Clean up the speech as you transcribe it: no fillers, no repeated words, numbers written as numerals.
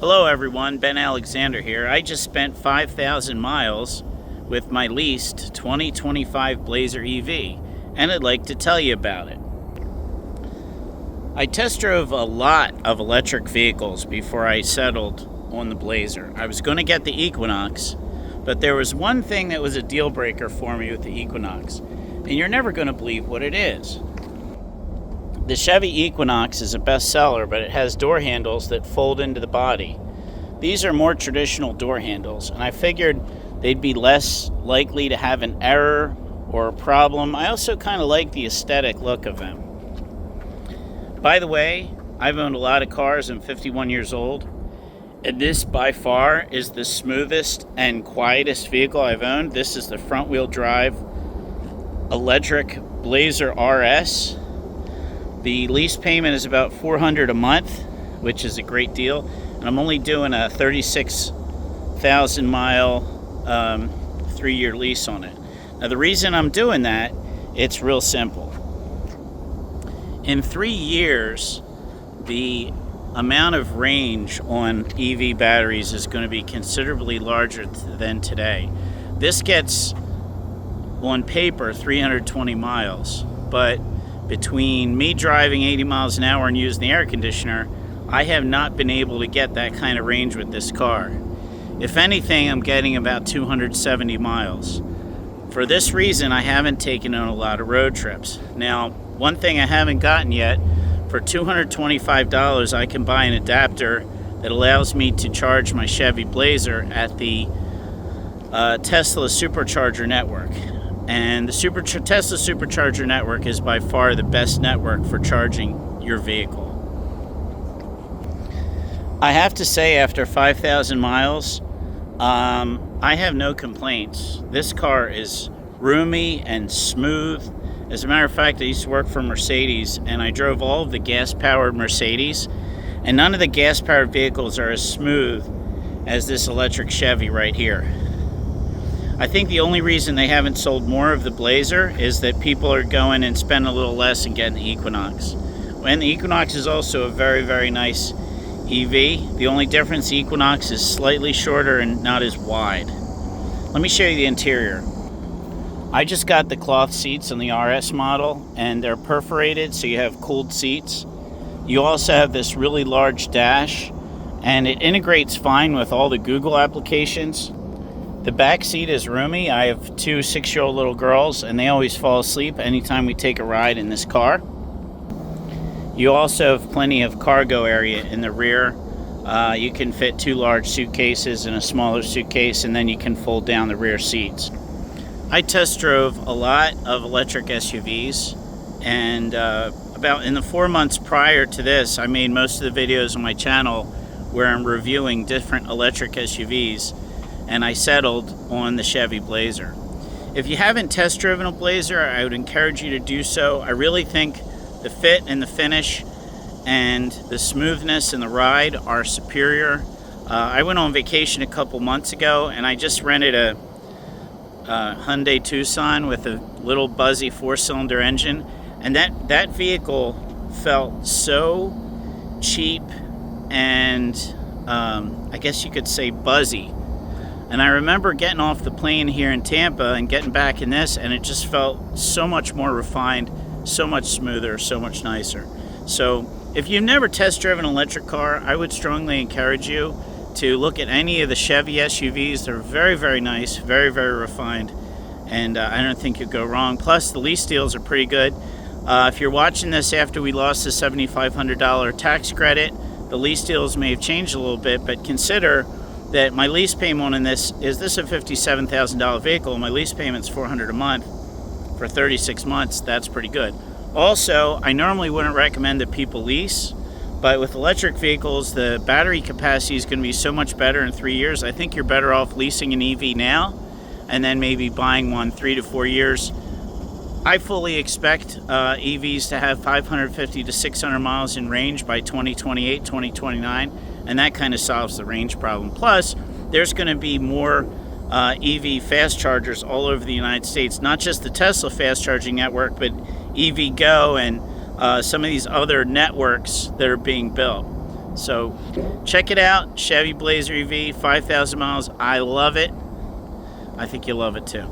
Hello everyone, Ben Alexander here. I just spent 5,000 miles with my leased 2025 Blazer EV, and I'd like to tell you about it. I test drove a lot of electric vehicles before I settled on the Blazer. I was going to get the Equinox, but there was one thing that was a deal breaker for me with the Equinox, and you're never going to believe what it is. The Chevy Equinox is a bestseller, but it has door handles that fold into the body. These are more traditional door handles, and I figured they'd be less likely to have an error or a problem. I also kind of like the aesthetic look of them. By the way, I've owned a lot of cars. I'm 51 years old, and this by far is the smoothest and quietest vehicle I've owned. This is the front-wheel drive electric Blazer RS. The lease payment is about $400 a month, which is a great deal. And I'm only doing a 36,000 mile 3-year lease on it. Now the reason I'm doing that, it's real simple. In 3 years, the amount of range on EV batteries is going to be considerably larger than today. This gets, on paper, 320 miles, but between me driving 80 miles an hour and using the air conditioner, I have not been able to get that kind of range with this car. If anything, I'm getting about 270 miles. For this reason, I haven't taken on a lot of road trips. Now, one thing I haven't gotten yet, for $225, I can buy an adapter that allows me to charge my Chevy Blazer at the Tesla Supercharger network. And the Tesla Supercharger network is by far the best network for charging your vehicle. I have to say, after 5,000 miles, I have no complaints. This car is roomy and smooth. As a matter of fact, I used to work for Mercedes, and I drove all of the gas-powered Mercedes, and none of the gas-powered vehicles are as smooth as this electric Chevy right here. I think the only reason they haven't sold more of the Blazer is that people are going and spending a little less and getting the Equinox. And the Equinox is also a very, very nice EV. The only difference, the Equinox is slightly shorter and not as wide. Let me show you the interior. I just got the cloth seats on the RS model, and they're perforated, so you have cooled seats. You also have this really large dash, and it integrates fine with all the Google applications. The back seat is roomy. I have 2 6-year-old little girls, and they always fall asleep anytime we take a ride in this car. You also have plenty of cargo area in the rear. You can fit 2 large suitcases in a smaller suitcase, and then you can fold down the rear seats. I test drove a lot of electric SUVs, and about in the 4 months prior to this, I made most of the videos on my channel where I'm reviewing different electric SUVs, and I settled on the Chevy Blazer. If you haven't test driven a Blazer, I would encourage you to do so. I really think the fit and the finish and the smoothness in the ride are superior. I went on vacation a couple months ago, and I just rented a Hyundai Tucson with a little buzzy 4-cylinder engine, and that vehicle felt so cheap and I guess you could say buzzy. And I remember getting off the plane here in Tampa and getting back in this, and it just felt so much more refined, so much smoother, so much nicer. So if you've never test driven an electric car, I would strongly encourage you to look at any of the Chevy SUVs. They're very, very nice, very, very refined, and I don't think you'll go wrong. Plus, the lease deals are pretty good. If you're watching this after we lost the $7,500 tax credit, the lease deals may have changed a little bit, but consider that my lease payment on this is a $57,000 vehicle. My lease payment's $400 a month for 36 months. That's pretty good. Also, I normally wouldn't recommend that people lease, but with electric vehicles, the battery capacity is going to be so much better in 3 years. I think you're better off leasing an EV now and then maybe buying one 3 to 4 years. I fully expect EVs to have 550 to 600 miles in range by 2028, 2029, and that kind of solves the range problem. Plus, there's going to be more EV fast chargers all over the United States, not just the Tesla fast charging network, but EVgo and some of these other networks that are being built. So check it out, Chevy Blazer EV, 5,000 miles. I love it. I think you'll love it too.